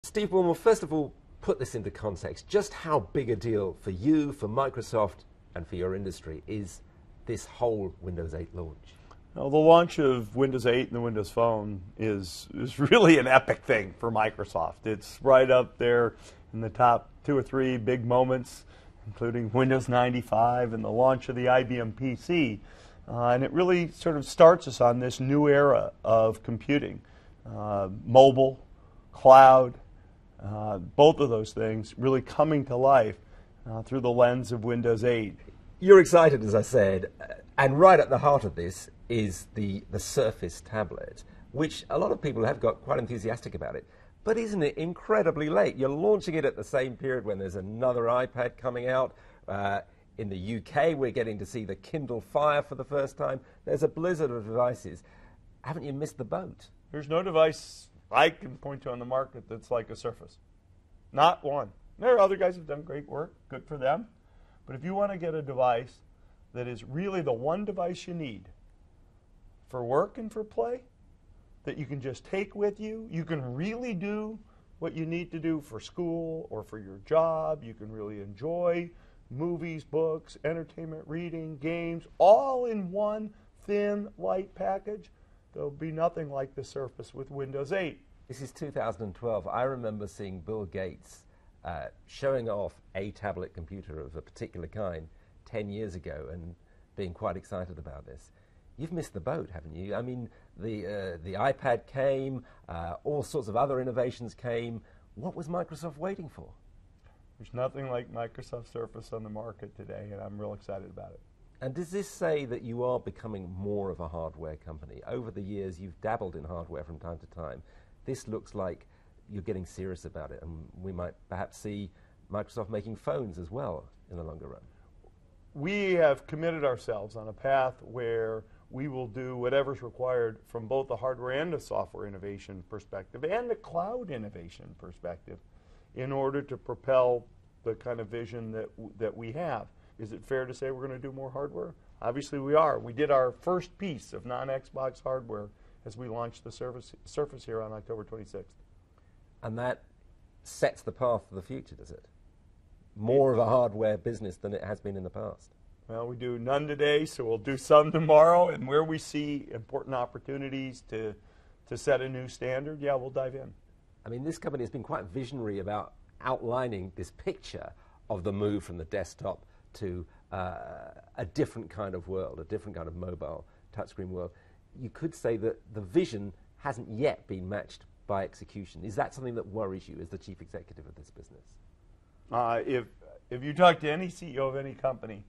Steve Ballmer, first of all, put this into context. Just how big a deal for you, for Microsoft, and for your industry is this whole Windows 8 launch? Well, the launch of Windows 8 and the Windows Phone is really an epic thing for Microsoft. It's right up there in the top 2 or 3 big moments, including Windows 95 and the launch of the IBM PC. And it really sort of starts us on this new era of computing. Mobile, cloud, both of those things really coming to life through the lens of Windows 8. You're excited, as I said, and right at the heart of this is the Surface tablet, which a lot of people have got quite enthusiastic about it. But isn't it incredibly late? You're launching it at the same period when there's another iPad coming out. In the UK, we're getting to see the Kindle Fire for the first time. There's a blizzard of devices. Haven't you missed the boat? There's no device I can point to on the market that's like a Surface. Not one. There are other guys who've done great work. Good for them. But if you want to get a device that is really the one device you need for work and for play, that you can just take with you, you can really do what you need to do for school or for your job, you can really enjoy movies, books, entertainment, reading, games, all in one thin, light package, there'll be nothing like the Surface with Windows 8. This is 2012. I remember seeing Bill Gates showing off a tablet computer of a particular kind 10 years ago and being quite excited about this. You've missed the boat, haven't you? I mean, the iPad came, all sorts of other innovations came. What was Microsoft waiting for? There's nothing like Microsoft Surface on the market today, and I'm real excited about it. And does this say that you are becoming more of a hardware company? Over the years, you've dabbled in hardware from time to time. This looks like you're getting serious about it, and we might perhaps see Microsoft making phones as well in the longer run. We have committed ourselves on a path where we will do whatever's required from both the hardware and the software innovation perspective and the cloud innovation perspective in order to propel the kind of vision that we have. Is it fair to say we're going to do more hardware? Obviously we are. We did our first piece of non-Xbox hardware as we launched the Surface here on October 26th. And that sets the path for the future, does it? More of a hardware business than it has been in the past. Well, we do none today, so we'll do some tomorrow. And where we see important opportunities to set a new standard, yeah, we'll dive in. I mean, this company has been quite visionary about outlining this picture of the move from the desktop to a different kind of world, a different kind of mobile touchscreen world. You could say that the vision hasn't yet been matched by execution. Is that something that worries you as the chief executive of this business? If you talk to any CEO of any company,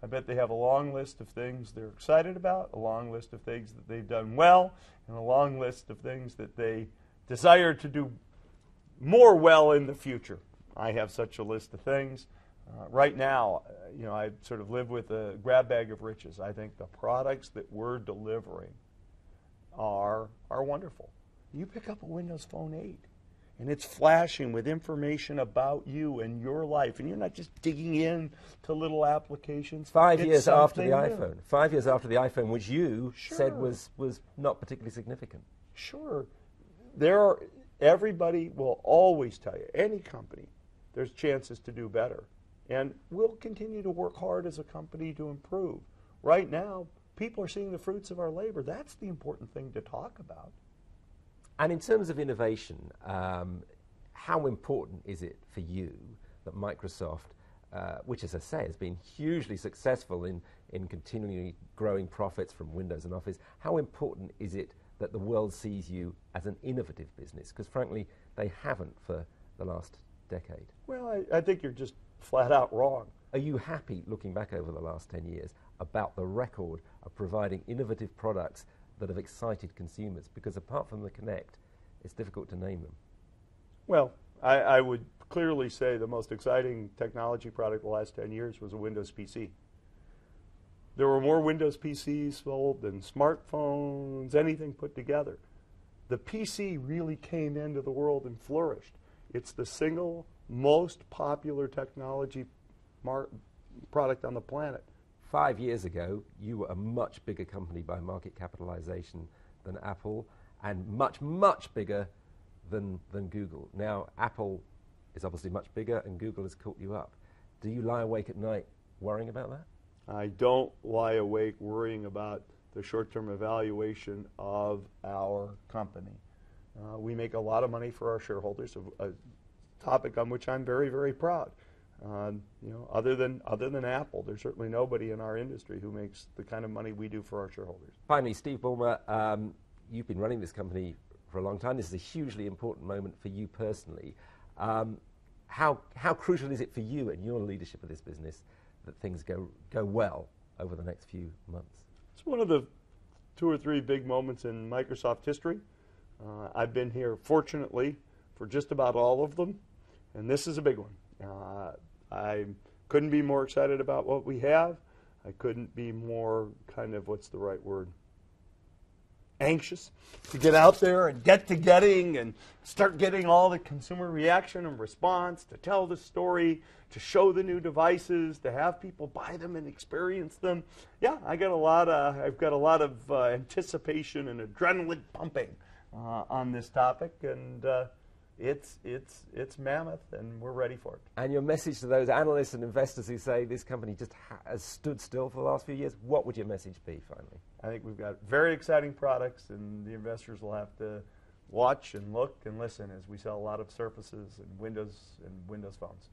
I bet they have a long list of things they're excited about, a long list of things that they've done well, and a long list of things that they desire to do more well in the future. I have such a list of things. Right now, I sort of live with a grab bag of riches. I think the products that we're delivering are wonderful. You pick up a Windows Phone 8, and it's flashing with information about you and your life, and you're not just digging in to little applications. 5 years after the iPhone. New. 5 years after the iPhone, which you Sure. said was not particularly significant. Sure. Everybody will always tell you, any company, there's chances to do better. And we'll continue to work hard as a company to improve. Right now, people are seeing the fruits of our labor. That's the important thing to talk about. And in terms of innovation, how important is it for you that Microsoft, which as I say has been hugely successful in continually growing profits from Windows and Office, how important is it that the world sees you as an innovative business? Because frankly, they haven't for the last decade. Well, I think you're just flat out wrong. Are you happy, looking back over the last 10 years, about the record of providing innovative products that have excited consumers? Because apart from the Kinect, it's difficult to name them. Well, I would clearly say the most exciting technology product the last 10 years was a Windows PC. There were more Windows PCs sold than smartphones, anything put together. The PC really came into the world and flourished. It's the single most popular technology product on the planet. 5 years ago, you were a much bigger company by market capitalization than Apple, and much, much bigger than Google. Now, Apple is obviously much bigger, and Google has caught you up. Do you lie awake at night worrying about that? I don't lie awake worrying about the short-term evaluation of our company. We make a lot of money for our shareholders, a topic on which I'm very, very proud. Other than Apple, there's certainly nobody in our industry who makes the kind of money we do for our shareholders. Finally, Steve Ballmer, you've been running this company for a long time. This is a hugely important moment for you personally. How crucial is it for you and your leadership of this business that things go well over the next few months? It's one of the 2 or 3 big moments in Microsoft history. I've been here, fortunately, for just about all of them, and this is a big one. I couldn't be more excited about what we have. I couldn't be more what's the right word? Anxious to get out there and get to getting and start getting all the consumer reaction and response, to tell the story, to show the new devices, to have people buy them and experience them. Yeah, I've got a lot of anticipation and adrenaline pumping on this topic, and it's mammoth, and we're ready for it. And your message to those analysts and investors who say this company just has stood still for the last few years, what would your message be finally? I think we've got very exciting products, and the investors will have to watch and look and listen as we sell a lot of Surfaces and Windows phones.